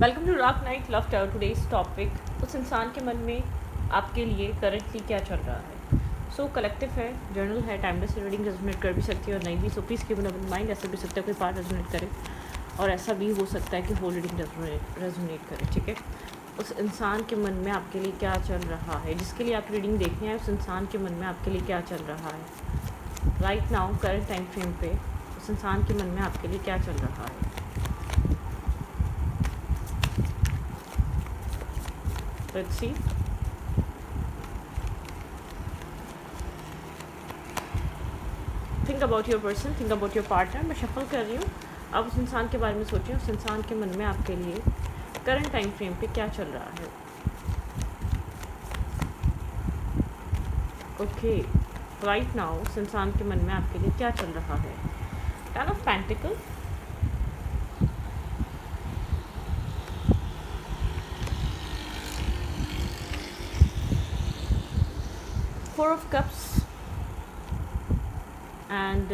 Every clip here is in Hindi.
Welcome to rock night love tower. Today's topic उस इंसान के मन में आपके लिए करंटली क्या चल रहा है। सो कलेक्टिव है, जर्नल है, टाइमलेस रीडिंग रेजोनेट कर भी सकती है और नहीं भी। सो प्लीज़ कीप इन अपनी माइंड। ऐसा भी सकता है कोई पार्ट रेजोनेट करे और ऐसा भी हो सकता है कि होल रीडिंग रेजोनेट करे। ठीक है, उस इंसान के मन में आपके लिए क्या चल रहा है, जिसके लिए आप रीडिंग देखते हैं, उस इंसान के मन में आपके लिए क्या चल रहा है right now current time frame पे। उस इंसान के मन में आपके लिए क्या चल रहा है। Let's see. Think about your person, think about your partner. मैं शफल कर रही हूँ, आप उस इंसान के बारे में सोचें। उस इंसान के मन में आपके लिए करंट टाइम फ्रेम पे क्या चल रहा है। ओके, राइट नाउ उस इंसान के मन में आपके लिए क्या चल रहा है। Ten of pentacle, four of cups and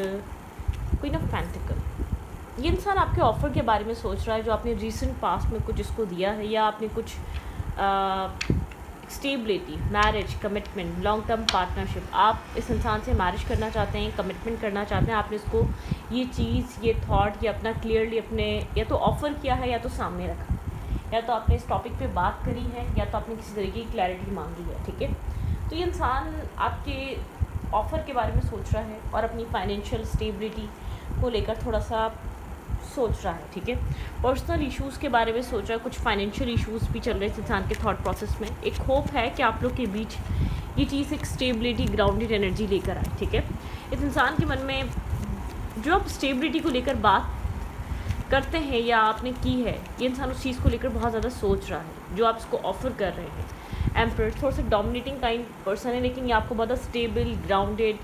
queen of pentacle. ये इंसान आपके ऑफ़र के बारे में सोच रहा है जो आपने रिसेंट पास्ट में कुछ इसको दिया है, या आपने कुछ stability, marriage, commitment, long term partnership. आप इस इंसान से मैरिज करना चाहते हैं, कमिटमेंट करना चाहते हैं। आपने इसको ये चीज़, ये थॉट, ये अपना क्लियरली अपने या तो ऑफ़र किया है या तो सामने रखा, या तो आपने इस टॉपिक पे बात करी है, या तो आपने किसी तरीके की क्लैरिटी मांगी है। ठीक है, तो ये इंसान आपके ऑफ़र के बारे में सोच रहा है और अपनी फाइनेंशियल स्टेबिलिटी को लेकर थोड़ा सा सोच रहा है। ठीक है, पर्सनल इश्यूज़ के बारे में सोच रहा है, कुछ फाइनेंशियल इश्यूज़ भी चल रहे हैं इस इंसान के थॉट प्रोसेस में। एक होप है कि आप लोग के बीच ये चीज़ एक स्टेबिलिटी, ग्राउंडेड एनर्जी लेकर आए। ठीक है, इस इंसान के मन में जो आप स्टेबिलिटी को लेकर बात करते हैं या आपने की है, ये इंसान उस चीज़ को लेकर बहुत ज़्यादा सोच रहा है जो आप इसको ऑफ़र कर रहे हैं। एम्परर थोड़ा सा डोमिनेटिंग काइंड पर्सन है, लेकिन ये आपको बहुत stable, grounded,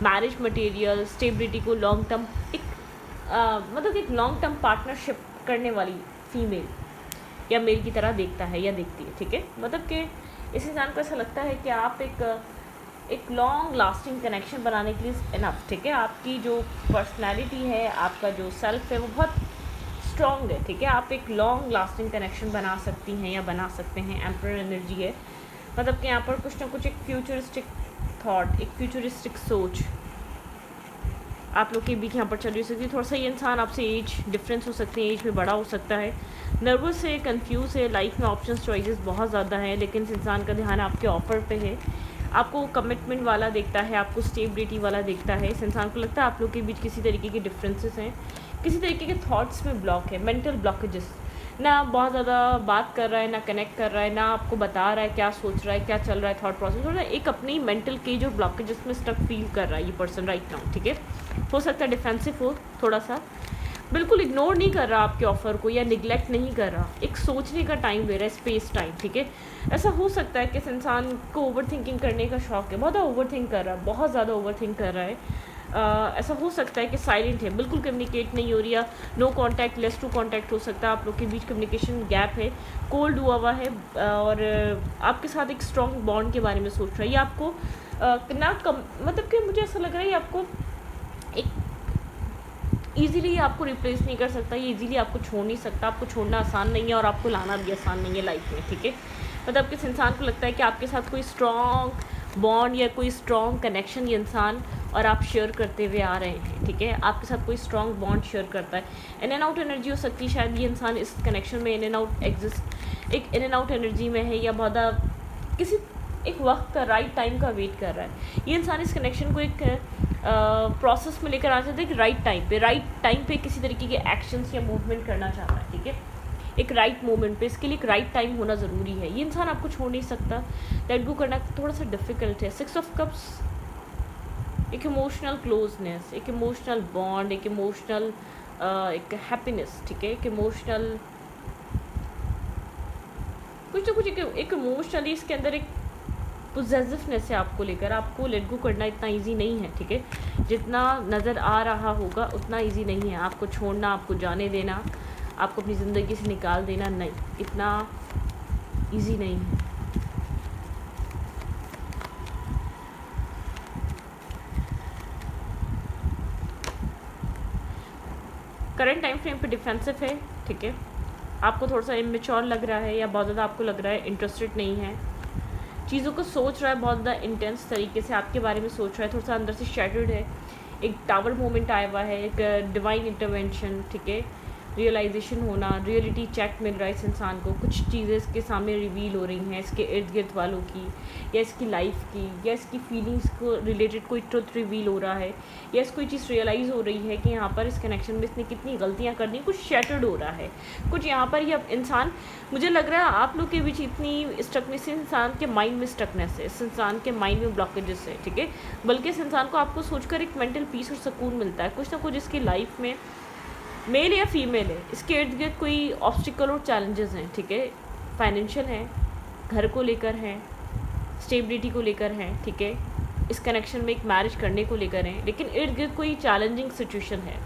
marriage material, stability को लॉन्ग टर्म एक मतलब एक लॉन्ग टर्म पार्टनरशिप करने वाली फीमेल या मेल की तरह देखता है या देखती है। ठीक है, मतलब कि इस इंसान को ऐसा लगता है कि आप एक लॉन्ग लास्टिंग कनेक्शन बनाने के लिए इनफ। ठीक है, आपकी जो पर्सनैलिटी है, आपका जो सेल्फ है, वो बहुत स्ट्रॉन्ग है। ठीक है, आप एक लॉन्ग लास्टिंग कनेक्शन बना सकती हैं या बना सकते हैं। एम्परर एनर्जी है, मतलब कि यहाँ पर कुछ ना कुछ एक फ्यूचरिस्टिक थॉट, एक फ्यूचरिस्टिक सोच आप लोग के बीच यहाँ पर चल रही सकती है। थोड़ा सा ये इंसान आपसे एज डिफरेंस हो सकते हैं, एज में बड़ा हो सकता है, नर्वस है, कंफ्यूज है, लाइफ में ऑप्शंस चॉइसेस बहुत ज़्यादा हैं, लेकिन इस इंसान का ध्यान आपके ऑफ़र पे है। आपको कमिटमेंट वाला देखता है, आपको स्टेबिलिटी वाला देखता है। इस इंसान को लगता है आप लोग के बीच किसी तरीके के डिफरेंसेस हैं, किसी तरीके के थॉट्स में ब्लॉक है, मेंटल ब्लॉकेजेस। ना बहुत ज़्यादा बात कर रहा है, ना कनेक्ट कर रहा है, ना आपको बता रहा है क्या सोच रहा है, क्या चल रहा है थॉट प्रोसेस, और एक अपनी मेंटल केज और ब्लॉकेजेस में स्टक फील कर रहा है ये पर्सन राइट नाउ। ठीक है, हो सकता है डिफेंसिव हो थोड़ा सा, बिल्कुल इग्नोर नहीं कर रहा आपके ऑफ़र को या निगलेक्ट नहीं कर रहा, एक सोचने का टाइम ले रहा है, स्पेस टाइम। ठीक है, ऐसा हो सकता है कि इस इंसान को ओवर थिंकिंग करने का शौक है, बहुत ओवर थिंक कर रहा है, बहुत ज़्यादा ओवर थिंक कर रहा है। ऐसा हो सकता है कि साइलेंट है, बिल्कुल कम्युनिकेट नहीं हो रही है, no contact, less to contact हो सकता है, आप लोग के बीच कम्युनिकेशन गैप है, कोल्ड हुआ है, और आपके साथ एक स्ट्रॉन्ग बॉन्ड के बारे में सोच रहा है। ये आपको मतलब कि मुझे ऐसा लग रहा है ये आपको एक ईज़िली आपको रिप्लेस नहीं कर सकता, ये ईज़िली आपको छोड़ नहीं सकता, आपको छोड़ना आसान नहीं है और आपको लाना भी आसान नहीं है लाइफ में। ठीक है, मतलब किस इंसान को लगता है कि आपके साथ कोई स्ट्रॉन्ग बॉन्ड या कोई स्ट्रॉन्ग कनेक्शन ये इंसान और आप शेयर करते हुए आ रहे हैं। ठीक है, आपके साथ कोई स्ट्रॉन्ग बॉन्ड शेयर करता है। इन एंड आउट एनर्जी हो सकती है, शायद ये इंसान इस कनेक्शन में इन एंड आउट एक इन एंड आउट एनर्जी में है, या बहुत किसी एक वक्त का, राइट टाइम का वेट कर रहा है। ये इंसान इस कनेक्शन को एक प्रोसेस में लेकर आना चाहता है कि राइट टाइम पे किसी तरीके के एक्शंस या मूवमेंट करना चाहता है। ठीक है, एक राइट मोमेंट पे, इसके लिए एक राइट टाइम होना ज़रूरी है। ये इंसान आपको छोड़ नहीं सकता, लेट गो करना थोड़ा सा डिफ़िकल्ट है। 6 ऑफ कप्स एक इमोशनल क्लोजनेस, एक इमोशनल बॉन्ड, एक इमोशनल एक हैप्पीनेस। ठीक है, एक इमोशनल कुछ ना कुछ एक इमोशनली इसके अंदर एक पोजेसिवनेस है आपको लेकर। आपको लेट गो करना इतना इजी नहीं है। ठीक है, जितना नज़र आ रहा होगा उतना इजी नहीं है। आपको छोड़ना, आपको जाने देना, आपको अपनी ज़िंदगी से निकाल देना, नहीं, इतना इजी नहीं है। करंट टाइम फ्रेम पे डिफेंसिव है। ठीक है, आपको थोड़ा सा इमेच्योर लग रहा है या बहुत ज़्यादा आपको लग रहा है इंटरेस्टेड नहीं है, चीज़ों को सोच रहा है बहुत ज़्यादा इंटेंस तरीके से आपके बारे में सोच रहा है, थोड़ा सा अंदर से शैटर्ड है। एक टावर मोमेंट आया हुआ है, एक डिवाइन इंटरवेंशन, ठीक है, रियलाइजेशन होना, रियलिटी चेक मिल रहा है इस इंसान को, कुछ चीज़ें इसके सामने रिवील हो रही हैं इसके इर्द गिर्द वालों की या इसकी लाइफ की या इसकी फीलिंग्स को रिलेटेड कोई ट्रुथ रिवील हो रहा है या इसको कोई चीज़ रियलाइज़ हो रही है कि यहाँ पर इस कनेक्शन में इसने कितनी गलतियाँ कर दी, कुछ शैटर्ड हो रहा है कुछ यहाँ पर। ये इंसान, मुझे लग रहा है आप लोग के बीच इतनी स्टकनेस है, इंसान के माइंड में स्टकनेस है, इस इंसान के माइंड में ब्लॉकेजेस है, ठीक है, बल्कि इस इंसान को आपको सोचकर एक मेंटल पीस और सुकून मिलता है। कुछ ना कुछ इसकी लाइफ में, मेल या फीमेल है, इसके इर्द गिर्द कोई ऑब्स्टिकल और चैलेंजेस हैं, ठीक है, फाइनेंशियल हैं, घर को लेकर हैं, स्टेबिलिटी को लेकर हैं, ठीक है, इस कनेक्शन में एक मैरिज करने को लेकर हैं, लेकिन इर्द गिर्द कोई चैलेंजिंग सिचुएशन है।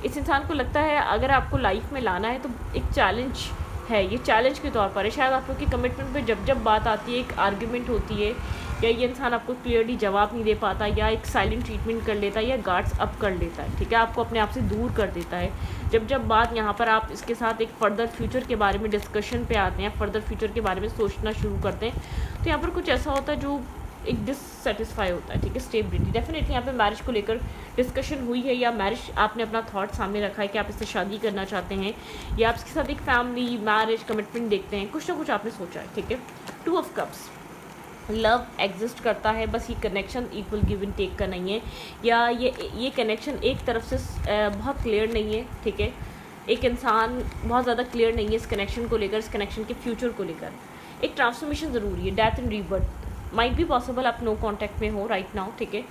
इस इंसान को लगता है अगर आपको लाइफ में लाना है तो एक चैलेंज है, ये चैलेंज के तौर पर है। शायद आप लोग की कमिटमेंट पे जब जब बात आती है, एक आर्ग्यूमेंट होती है या ये इंसान आपको क्लियरली जवाब नहीं दे पाता या एक साइलेंट ट्रीटमेंट कर लेता है या गार्ड्स अप कर लेता है, ठीक है, आपको अपने आप से दूर कर देता है। जब जब बात यहाँ पर आप इसके साथ एक फ़र्दर फ्यूचर के बारे में डिस्कशन पे आते हैं, फ़र्दर फ्यूचर के बारे में सोचना शुरू करते हैं, तो यहाँ पर कुछ ऐसा होता है जो एक डिससेटिस्फाई होता है, ठीक है, स्टेबिलिटी। डेफिनेटली यहाँ पे मैरिज को लेकर डिस्कशन हुई है या मैरिज आपने अपना थॉट सामने रखा है कि आप इससे शादी करना चाहते हैं या आप इसके साथ एक फैमिली मैरिज कमिटमेंट देखते हैं, कुछ ना कुछ आपने सोचा है, ठीक है। 2 ऑफ कप्स, लव एग्जिस्ट करता है, बस ये connection equal give and take का नहीं है या ये कनेक्शन एक तरफ से बहुत क्लियर नहीं है, ठीक है, एक इंसान बहुत ज़्यादा क्लियर नहीं है इस कनेक्शन को लेकर, इस कनेक्शन के फ्यूचर को लेकर। एक ट्रांसफॉर्मेशन ज़रूरी है, डेथ एंड रीबर्थ माइट भी पॉसिबल, आप नो कॉन्टैक्ट में हो राइट नाउ, ठीक है,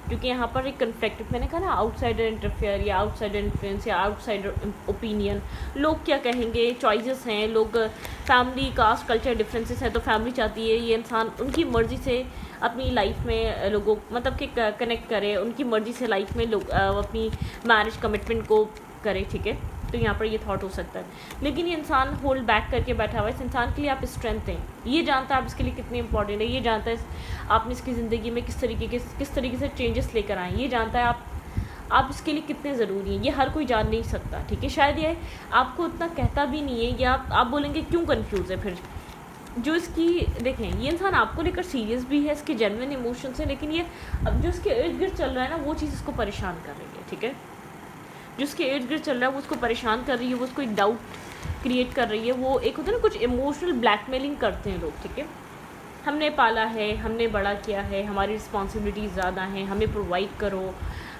क्योंकि यहाँ पर एक कन्फ्लिक्ट, मैंने कहा ना, आउटसाइडर इंटरफेयर या आउटसाइडर इन्फ्लुएंस या आउटसाइडर ओपिनियन, लोग क्या कहेंगे, चॉइसेस हैं, लोग फैमिली कास्ट कल्चर डिफरेंसेस हैं, तो फैमिली चाहती है ये इंसान उनकी मर्ज़ी से अपनी लाइफ में लोगों मतलब कि कनेक्ट करे, उनकी मर्ज़ी से लाइफ में लोग अपनी मैरिज कमिटमेंट को करे, ठीक है, तो यहाँ पर ये थॉट हो सकता है। लेकिन ये इंसान होल्ड बैक करके बैठा हुआ है, इस इंसान के लिए आप स्ट्रेंथ हैं, ये जानता है आप इसके लिए कितने इंपॉर्टेंट है, ये जानता है आपने इसकी ज़िंदगी में किस तरीके से चेंजेस लेकर आए, ये जानता है आप इसके लिए कितने ज़रूरी हैं, ये हर कोई जान नहीं सकता, ठीक है। शायद ये आपको इतना कहता भी नहीं है या आप बोलेंगे क्यों कन्फ्यूज़ है फिर। जो इसकी देखें, ये इंसान आपको लेकर सीरियस भी है, इसके जेन्युइन इमोशंस हैं, लेकिन ये अब जो इसके इर्द गिर्द चल रहा है ना, वो चीज़ इसको परेशान कर रही है, ठीक है, जो उसके इर्द गिर्द चल रहा है वो उसको परेशान कर रही है, वो उसको एक डाउट क्रिएट कर रही है, वो एक होता है ना, कुछ इमोशनल ब्लैकमेलिंग करते हैं लोग, ठीक है, हमने पाला है, हमने बड़ा किया है, हमारी रिस्पॉन्सिबिलिटीज़ ज़्यादा हैं, हमें प्रोवाइड करो,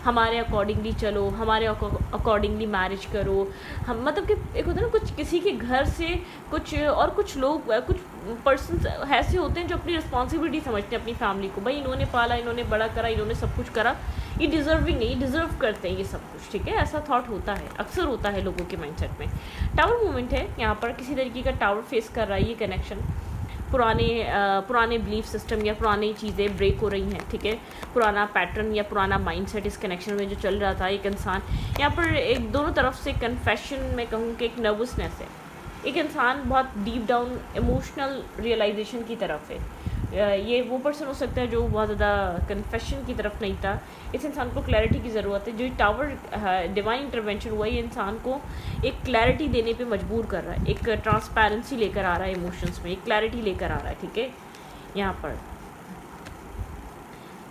हमारे अकॉर्डिंगली चलो, हमारे अकॉर्डिंगली मैरिज करो, हम मतलब कि एक होता है ना, कुछ किसी के घर से कुछ लोग कुछ पर्सन्स ऐसे होते हैं जो अपनी रिस्पॉन्सिबिलिटी समझते हैं अपनी फैमिली को, भाई इन्होंने पाला, इन्होंने बड़ा करा, इन्होंने सब कुछ करा, ये डिज़र्विंग है, ये डिज़र्व करते हैं ये सब कुछ, ठीक है, ऐसा थॉट होता है, अक्सर होता है लोगों के माइंडसेट में। टावर मूवमेंट है यहाँ पर, किसी तरीके का टावर फेस कर रहा है ये कनेक्शन, पुराने बिलीफ सिस्टम या पुरानी चीज़ें ब्रेक हो रही हैं, ठीक है, पुराना पैटर्न या पुराना माइंडसेट इस कनेक्शन में जो चल रहा था। एक इंसान यहाँ पर एक दोनों तरफ से कन्फेशन में कहूँ कि एक नर्वसनेस है, एक इंसान बहुत डीप डाउन इमोशनल रियलाइजेशन की तरफ है। ये वो पर्सन हो सकता है जो बहुत ज़्यादा कन्फेशन की तरफ नहीं था, इस इंसान को क्लैरिटी की ज़रूरत है। जो टावर डिवाइन इंटरवेंशन हुआ ये इंसान को एक क्लैरिटी देने पे मजबूर कर रहा है, एक ट्रांसपेरेंसी लेकर आ रहा है इमोशंस में, एक क्लैरिटी लेकर आ रहा है, ठीक है। यहाँ पर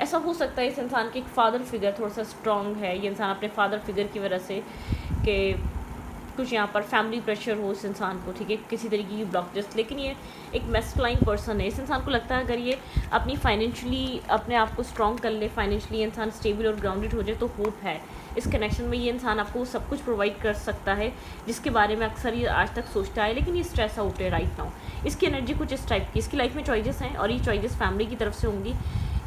ऐसा हो सकता है इस इंसान के एक फादर फिगर थोड़ा सा स्ट्रॉन्ग है, ये इंसान अपने फादर फिगर की वजह से कि कुछ यहाँ पर फैमिली प्रेशर हो इस इंसान को, ठीक है, किसी तरीके की ब्लॉकेजेस, लेकिन ये एक मैस्कुलाइन पर्सन है। इस इंसान को लगता है अगर ये अपनी फाइनेंशियली अपने आप को स्ट्रॉन्ग कर ले, फाइनेंशियली इंसान स्टेबल और ग्राउंडेड हो जाए तो होप है इस कनेक्शन में। ये इंसान आपको सब कुछ प्रोवाइड कर सकता है जिसके बारे में अक्सर ये आज तक सोचता है, लेकिन ये स्ट्रेस आउट है राइट नाउ। इसकी एनर्जी कुछ इस टाइप की, इसकी लाइफ में चॉइसेस हैं और ये चॉइसेस फैमिली की तरफ से होंगी।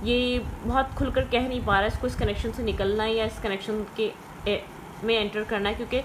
ये बहुत खुलकर कह नहीं पा रहा है इसको इस कनेक्शन से निकलना है या इस कनेक्शन के में एंटर करना है, क्योंकि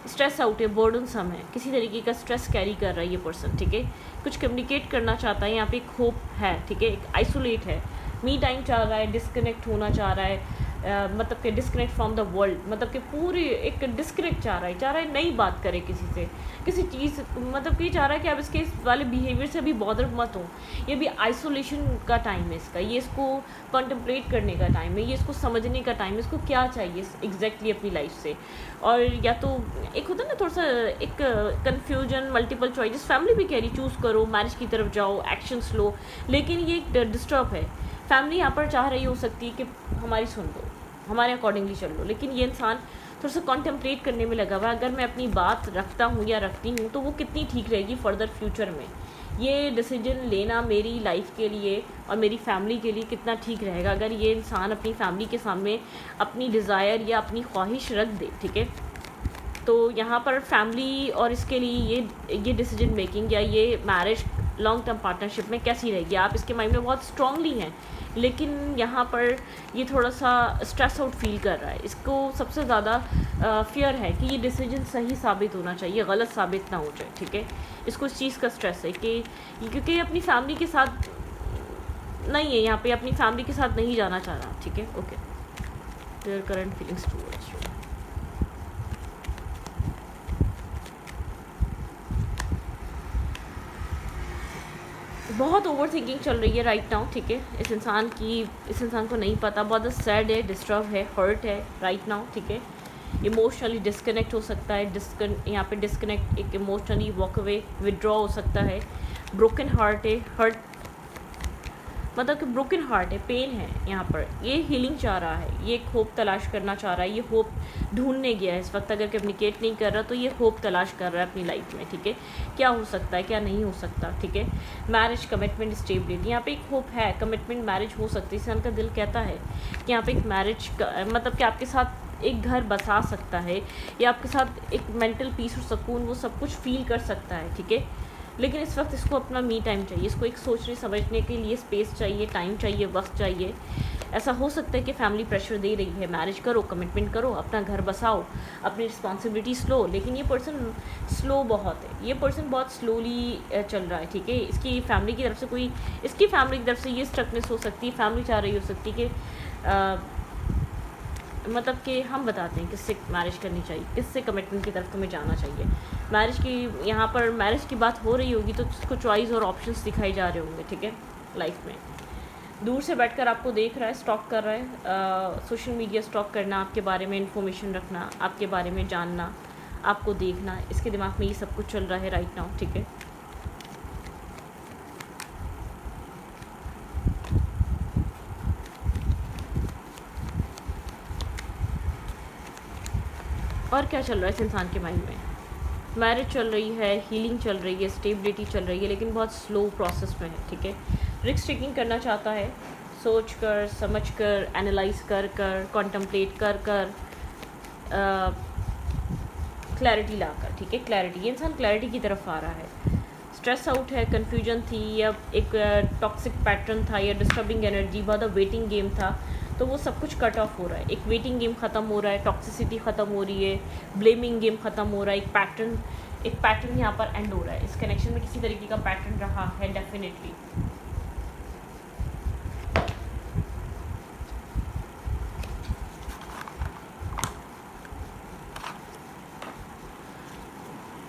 स्ट्रेस आउट है, बर्डन सम है, किसी तरीके का स्ट्रेस कैरी कर रहा है ये पर्सन, ठीक है। कुछ कम्युनिकेट करना चाहता है, यहाँ पे एक होप है, ठीक है, एक आइसोलेट है, मी टाइम चाह रहा है, डिस्कनेक्ट होना चाह रहा है, मतलब कि डिस्कनेक्ट फ्रॉम द वर्ल्ड, मतलब कि पूरी एक डिस्कनेक्ट चाह रहा है नई बात करे किसी से, किसी चीज़, मतलब कि चाह रहा है कि आप इसके वाले बिहेवियर से अभी बॉदर मत हो। ये भी आइसोलेशन का टाइम है इसका, ये इसको कॉन्टम्पलेट करने का टाइम है, ये इसको समझने का टाइम है, इसको क्या चाहिए एग्जैक्टली अपनी लाइफ से। और या तो एक होता है ना थोड़ा सा एक कन्फ्यूजन, मल्टीपल चॉइसेस, फैमिली भी कह रही चूज़ करो, मैरिज की तरफ जाओ, एक्शंस लो, लेकिन ये एक डिस्टर्ब है। फैमिली यहाँ पर चाह रही हो सकती है कि हमारी सुन लो, हमारे अकॉर्डिंगली चल लो, लेकिन ये इंसान थोड़ा सा कॉन्टम्पलेट करने में लगा हुआ है, अगर मैं अपनी बात रखता हूँ या रखती हूँ तो वो कितनी ठीक रहेगी फर्दर फ्यूचर में, ये डिसीजन लेना मेरी लाइफ के लिए और मेरी फैमिली के लिए कितना ठीक रहेगा अगर ये इंसान अपनी फैमिली के सामने अपनी डिज़ायर या अपनी ख्वाहिश रख दे, ठीक है। तो यहाँ पर फैमिली और इसके लिए ये डिसीजन मेकिंग या ये मैरिज लॉन्ग टर्म पार्टनरशिप में कैसी रहेगी, आप इसके माइंड में बहुत स्ट्रांगली हैं, लेकिन यहाँ पर ये थोड़ा सा स्ट्रेस आउट फील कर रहा है। इसको सबसे ज़्यादा फियर है कि ये डिसीजन सही साबित होना चाहिए, गलत साबित ना हो जाए, ठीक है। इसको इस चीज़ का स्ट्रेस है कि क्योंकि अपनी फैमिली के साथ नहीं है, यहाँ पे अपनी फैमिली के साथ नहीं जाना चाह रहा, ठीक है। Okay, their current feelings towards you. बहुत ओवर थिंकिंग चल रही है राइट नाउ, ठीक है। इस इंसान को नहीं पता, बहुत सैड है, डिस्टर्ब है, हर्ट है राइट नाउ, ठीक है। इमोशनली डिस्कनेक्ट हो सकता है, यहाँ पे डिस्कनेक्ट एक इमोशनली वॉक अवे, विदड्रॉ हो सकता है, ब्रोकन हार्ट है, हर्ट मतलब कि ब्रोकन हार्ट है, पेन है यहाँ पर, ये हीलिंग चाह रहा है, ये एक होप तलाश करना चाह रहा है, ये होप ढूंढने गया है इस वक्त। अगर कम्युनिकेट नहीं कर रहा तो ये होप तलाश कर रहा है अपनी लाइफ में, ठीक है। क्या हो सकता है, क्या नहीं हो सकता, ठीक है। मैरिज, कमिटमेंट, स्टेबिलिटी, यहाँ पे एक होप है, कमिटमेंट, मैरिज हो सकती है। इंसान का दिल कहता है कि यहाँ पे एक मैरिज मतलब कि आपके साथ एक घर बसा सकता है या आपके साथ एक मेंटल पीस और सुकून, वो सब कुछ फील कर सकता है, ठीक है। लेकिन इस वक्त इसको अपना मी टाइम चाहिए, इसको एक सोचने समझने के लिए स्पेस चाहिए, टाइम चाहिए, वक्त चाहिए। ऐसा हो सकता है कि फैमिली प्रेशर दे रही है, मैरिज करो, कमिटमेंट करो, अपना घर बसाओ, अपनी रिस्पॉन्सिबिलिटीज लो, लेकिन ये पर्सन स्लो बहुत है, ये पर्सन बहुत स्लोली चल रहा है, ठीक है। इसकी फैमिली की तरफ से इसकी फैमिली की तरफ से ये स्ट्रकनेस हो सकती है, फैमिली चाह रही हो सकती है कि मतलब कि हम बताते हैं किससे मैरिज करनी चाहिए, किससे कमिटमेंट की तरफ तुम्हें जाना चाहिए। मैरिज की यहाँ पर मैरिज की बात हो रही होगी तो उसको चॉइस और ऑप्शंस दिखाई जा रहे होंगे, ठीक है। लाइफ में दूर से बैठकर आपको देख रहा है, स्टॉक कर रहा है, सोशल मीडिया स्टॉक करना, आपके बारे में इंफॉर्मेशन रखना, आपके बारे में जानना, आपको देखना, इसके दिमाग में ये सब कुछ चल रहा है राइट नाउ, ठीक है। और क्या चल रहा है इस इंसान के माइंड में, मैरिज चल रही है, हीलिंग चल रही है, स्टेबिलिटी चल रही है, लेकिन बहुत स्लो प्रोसेस में है, ठीक है। रिस्क टेकिंग करना चाहता है, सोच कर, समझ कर, एनालाइज कर कर, कॉन्टम्पलेट कर कर, क्लैरिटी लाकर, ठीक है। क्लैरिटी, ये इंसान क्लैरिटी की तरफ आ रहा है। स्ट्रेस आउट है, कन्फ्यूजन थी, या एक टॉक्सिक पैटर्न था, या डिस्टर्बिंग एनर्जी, बहुत वेटिंग गेम था, तो वो सब कुछ कट ऑफ हो रहा है। एक वेटिंग गेम ख़त्म हो रहा है, टॉक्सिसिटी ख़त्म हो रही है, ब्लेमिंग गेम ख़त्म हो रहा है, एक पैटर्न यहाँ पर एंड हो रहा है। इस कनेक्शन में किसी तरीके का पैटर्न रहा है definitely.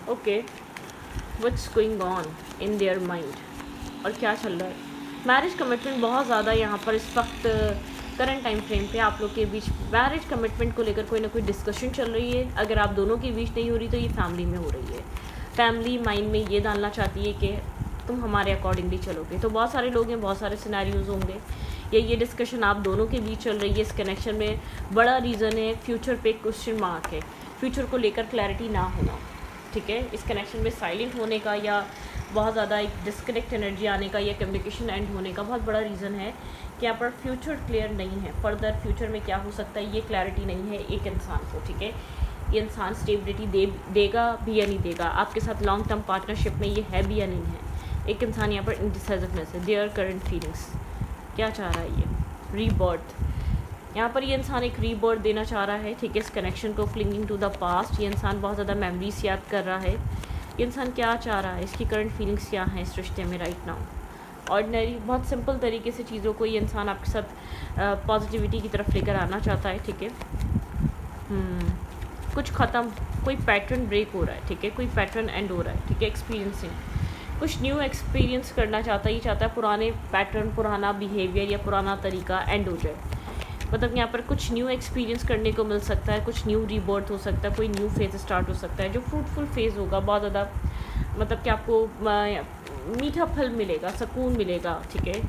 Okay, what's going on in their mind, और क्या चल रहा है। मैरिज कमिटमेंट बहुत ज़्यादा यहाँ पर इस वक्त करंट टाइम फ्रेम पे आप लोग के बीच मैरिज कमिटमेंट को लेकर कोई ना कोई डिस्कशन चल रही है। अगर आप दोनों के बीच नहीं हो रही तो ये फैमिली में हो रही है। फैमिली माइंड में ये डालना चाहती है कि तुम हमारे अकॉर्डिंगली चलोगे। तो बहुत सारे लोग हैं, बहुत सारे सिनेरियोज होंगे, या ये डिस्कशन आप दोनों के बीच चल रही है। इस कनेक्शन में बड़ा रीज़न है फ्यूचर पे क्वेश्चन मार्क है, फ्यूचर को लेकर क्लैरिटी ना होना, ठीक है। इस कनेक्शन में साइलेंट होने का या बहुत ज़्यादा एक डिस्कनेक्ट एनर्जी आने का या कम्युनिकेशन एंड होने का बहुत बड़ा रीज़न है कि यहाँ पर फ्यूचर क्लियर नहीं है। फर्दर फ्यूचर में क्या हो सकता है ये क्लैरिटी नहीं है एक इंसान को, ठीक है। ये इंसान स्टेबिलिटी देगा भी या नहीं देगा, आपके साथ लॉन्ग टर्म पार्टनरशिप में ये है भी या नहीं है। एक इंसान यहाँ पर इनडिसाइसिवनेस है, देयर करंट फीलिंग्स, क्या चाह रहा है ये रीबर्थ। यहाँ पर ये इंसान एक रीबर्थ देना चाह रहा है, ठीक है। इस कनेक्शन को क्लिंगिंग टू द पास्ट, ये इंसान बहुत ज़्यादा मेमोरीज याद कर रहा है। ये इंसान क्या चाह रहा है, इसकी करंट फीलिंग्स क्या हैं इस रिश्ते में राइट नाउ। ऑर्डिनरी, बहुत सिंपल तरीके से चीज़ों को ये इंसान आपके साथ पॉजिटिविटी की तरफ लेकर आना चाहता है, ठीक है। कुछ ख़त्म, कोई पैटर्न ब्रेक हो रहा है, ठीक है, कोई पैटर्न एंड हो रहा है, ठीक है। एक्सपीरियंसिंग, कुछ न्यू एक्सपीरियंस करना चाहता है, ये चाहता है पुराने पैटर्न, पुराना बिहेवियर या पुराना तरीका एंड हो जाए। मतलब यहाँ पर कुछ न्यू एक्सपीरियंस करने को मिल सकता है, कुछ न्यू रीबर्थ हो सकता है, कोई न्यू फेज़ स्टार्ट हो सकता है जो फ्रूटफुल फेज़ होगा, बहुत ज़्यादा मतलब कि आपको मीठा फल मिलेगा, सुकून मिलेगा, ठीक है।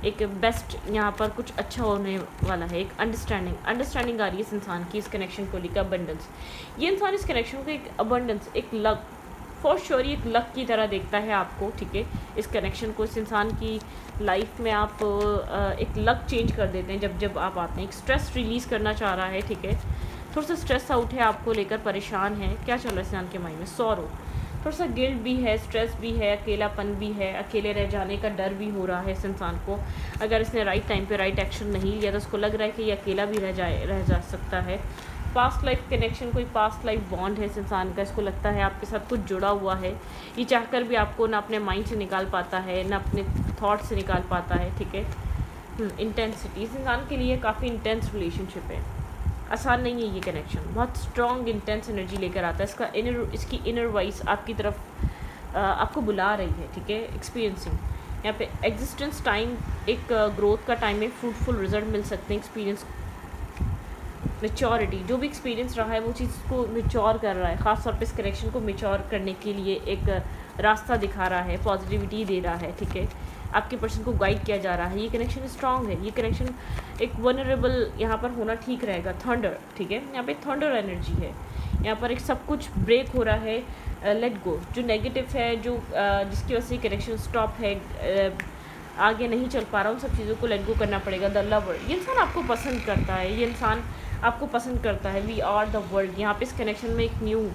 एक बेस्ट यहाँ पर कुछ अच्छा होने वाला है। एक अंडरस्टैंडिंग आ रही है इस इंसान की इस कनेक्शन को लेकर। अबंडेंस, ये इंसान इस कनेक्शन को एक अबंडेंस, एक लक, फॉर श्योर एक लक की तरह देखता है आपको, ठीक है। इस कनेक्शन को, इस इंसान की लाइफ में आप एक लक चेंज कर देते हैं जब जब आप आते हैं। एक स्ट्रेस रिलीज़ करना चाह रहा है, ठीक है। थोड़ा सा स्ट्रेस आउट है, आपको लेकर परेशान है। क्या चल रहा है इस इंसान के माइंड में? सॉरो, थोड़ा सा गिल्ट भी है, स्ट्रेस भी है, अकेलापन भी है, अकेले रह जाने का डर भी हो रहा है इस इंसान को। अगर इसने राइट टाइम पे राइट एक्शन नहीं लिया तो उसको लग रहा है कि ये अकेला भी रह जा सकता है। पास्ट लाइफ कनेक्शन, कोई पास्ट लाइफ बॉन्ड है इस इंसान का, इसको लगता है आपके साथ कुछ जुड़ा हुआ है। ये चाहकर भी आपको ना अपने माइंड से निकाल पाता है, ना अपने थॉट से निकाल पाता है, ठीक है। इंटेंसिटी, इस इंसान के लिए काफ़ी इंटेंस रिलेशनशिप है, आसान नहीं है ये कनेक्शन। बहुत स्ट्रॉन्ग इंटेंस एनर्जी लेकर आता है। इसकी इनर वॉइस आपकी तरफ आपको बुला रही है, ठीक है। एक्सपीरियंसिंग, यहाँ पे एग्जिस्टेंस टाइम, एक ग्रोथ का टाइम है, फ्रूटफुल रिजल्ट मिल सकते हैं। एक्सपीरियंस, मेच्योरिटी, जो भी एक्सपीरियंस रहा है वो चीज़ को मेच्योर कर रहा है, ख़ास तौर पे इस कनेक्शन को मेच्योर करने के लिए एक रास्ता दिखा रहा है, पॉजिटिविटी दे रहा है, ठीक है। आपके पर्सन को गाइड किया जा रहा है। ये कनेक्शन स्ट्रांग है, ये कनेक्शन एक वनरेबल यहाँ पर होना ठीक रहेगा। थंडर, ठीक है, यहाँ पे थंडर एनर्जी है, यहाँ पर एक सब कुछ ब्रेक हो रहा है। लेट गो, जो नेगेटिव है, जो जिसकी वजह से कनेक्शन स्टॉप है, आगे नहीं चल पा रहा, उन सब चीज़ों को लेट गो करना पड़ेगा। द लवर, ये इंसान आपको पसंद करता है, ये इंसान आपको पसंद करता है। वी आर द वर्ल्ड, यहाँ पे इस कनेक्शन में एक न्यू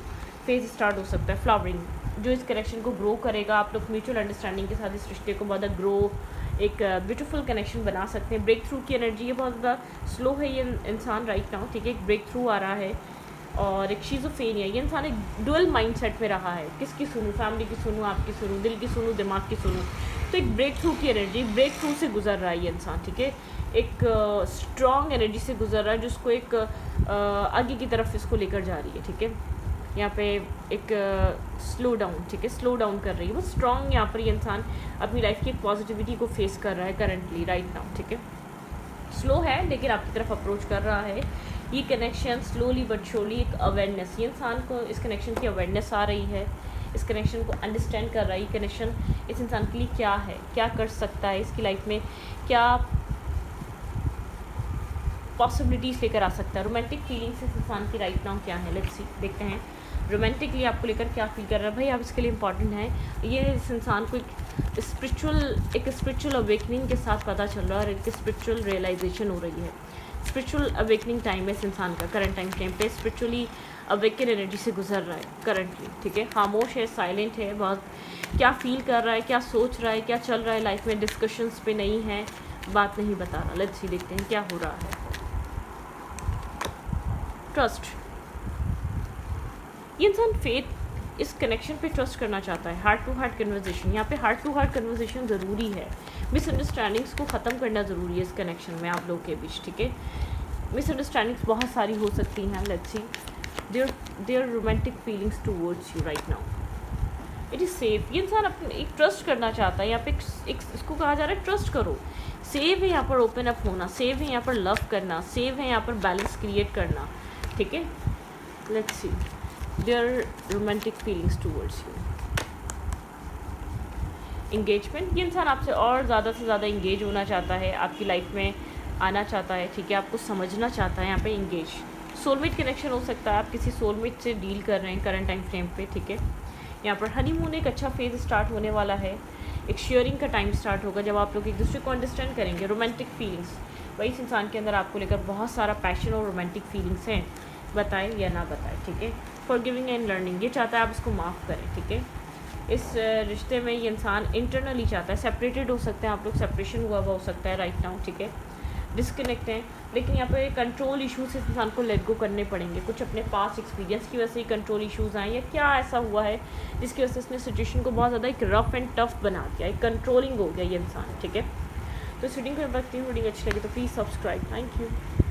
फेज स्टार्ट हो सकता है। फ्लावरिंग, जो इस कनेक्शन को ग्रो करेगा, आप लोग म्यूचुअल अंडरस्टैंडिंग के साथ इस रिश्ते को बहुत ग्रो, एक ब्यूटीफुल कनेक्शन बना सकते हैं। ब्रेक थ्रू की एनर्जी है, बहुत ज़्यादा स्लो है ये इंसान राइट नाउ, ठीक है। एक ब्रेक थ्रू आ रहा है और एक शिज़ोफ्रेनिया, ये इंसान एक डुअल माइंडसेट में रहा है, किसकी सुनूं, फैमिली की सुनूं, आपकी सुनूं, दिल की सुनूं, दिमाग की सुनूं। तो एक ब्रेक थ्रू की एनर्जी, ब्रेक थ्रू से गुजर रहा है ये इंसान, ठीक है। एक स्ट्रॉन्ग एनर्जी से गुजर रहा है जिसको एक आगे की तरफ इसको लेकर जा रही है, ठीक है। यहाँ पे एक स्लो डाउन, ठीक है, स्लो डाउन कर रही है, बहुत स्ट्रॉन्ग यहाँ पर ये इंसान अपनी लाइफ की एक पॉजिटिविटी को फेस कर रहा है करंटली राइट नाउ, ठीक है। स्लो है लेकिन आपकी तरफ अप्रोच कर रहा है। ये कनेक्शन स्लोली बट श्योरली एक अवेयरनेस, ये इंसान को इस कनेक्शन की अवेयरनेस आ रही है, इस कनेक्शन को अंडरस्टैंड कर रहा है। ये कनेक्शन इस इंसान के लिए क्या है, क्या कर सकता है, इसकी लाइफ में क्या पॉसिबिलिटीज़ लेकर आ सकता है। रोमांटिक फीलिंग्स इस इंसान की राइट नाउ क्या है, लेट्स सी, देखते हैं रोमांटिकली आपको लेकर क्या फील कर रहा है। भाई आप इसके लिए इंपॉर्टेंट है। ये इस इंसान को एक स्पिरिचुअल अवेकनिंग के साथ पता चल रहा है और एक स्पिरिचुअल रियलाइजेशन हो रही है। स्पिरिचुअल अवेकनिंग टाइम है इस इंसान का, करंट टाइम फ्रेम पे स्पिरिचुअली अवेकन एनर्जी से गुजर रहा है करंटली, ठीक है। खामोश है, साइलेंट है, बहुत क्या फील कर रहा है, क्या सोच रहा है, क्या चल रहा है लाइफ में, डिस्कशंस पे नहीं है, बात नहीं बता रहा। लेट्स सी, देखते हैं क्या हो रहा है। ट्रस्ट, ये इंसान फेथ, इस कनेक्शन पे ट्रस्ट करना चाहता है। हार्ट टू हार्ट कन्वर्सेशन, यहाँ पे हार्ट टू हार्ट कन्वर्सेशन ज़रूरी है। मिसअंडरस्टैंडिंग्स को ख़त्म करना ज़रूरी है इस कनेक्शन में आप लोग के बीच, ठीक है। मिसअंडरस्टैंडिंग्स बहुत सारी हो सकती हैं। Let's see, their romantic feelings towards you right now. It is safe, ये इंसान अपने एक ट्रस्ट करना चाहता है। यहाँ पे एक इसको कहा जा रहा है ट्रस्ट करो। सेव है यहाँ पर ओपन अप होना, सेव है यहाँ पर लव करना, सेव है यहाँ पर बैलेंस क्रिएट करना, ठीक है। Let's see, their romantic feelings towards you. Engagement, ये इंसान आपसे और ज़्यादा से ज़्यादा इंगेज होना चाहता है, आपकी लाइफ में आना चाहता है, ठीक है, आपको समझना चाहता है। यहाँ पे इंगेज, सोलमेट कनेक्शन हो सकता है, आप किसी सोलमेट से डील कर रहे हैं करंट टाइम फ्रेम पे, ठीक है। यहाँ पर हनीमून, एक अच्छा फेज स्टार्ट होने वाला है, एक शेयरिंग का टाइम स्टार्ट होगा जब आप लोग एक दूसरे को अंडरस्टैंड करेंगे। रोमांटिक फीलिंग्स, वही इस इंसान के अंदर आपको लेकर बहुत सारा पैशन और रोमांटिक फीलिंग्स हैं, बताएं या ना बताएं, ठीक है। फॉरगिविंग एंड लर्निंग, ये चाहता है आप इसको माफ़ करें, ठीक है। इस रिश्ते में ये इंसान इंटरनली चाहता है, सेपरेटेड हो सकते हैं आप लोग, सेपरेशन हुआ हो सकता है राइट नाउ, ठीक है। डिस्कनेक्ट हैं, लेकिन यहाँ पे कंट्रोल इश्यूज इस इंसान को लेट गो करने पड़ेंगे। कुछ अपने पास्ट एक्सपीरियंस की वजह से कंट्रोल इश्यूज़ आए, या क्या ऐसा हुआ है जिसकी वजह से इसने सिचुएशन को बहुत ज़्यादा एक रफ एंड टफ बना दिया, एक कंट्रोलिंग हो गया ये इंसान, ठीक है। तो इस रीडिंग को मैं रखती हूँ, रीडिंग अच्छी लगी तो प्लीज़ सब्सक्राइब। Thank you.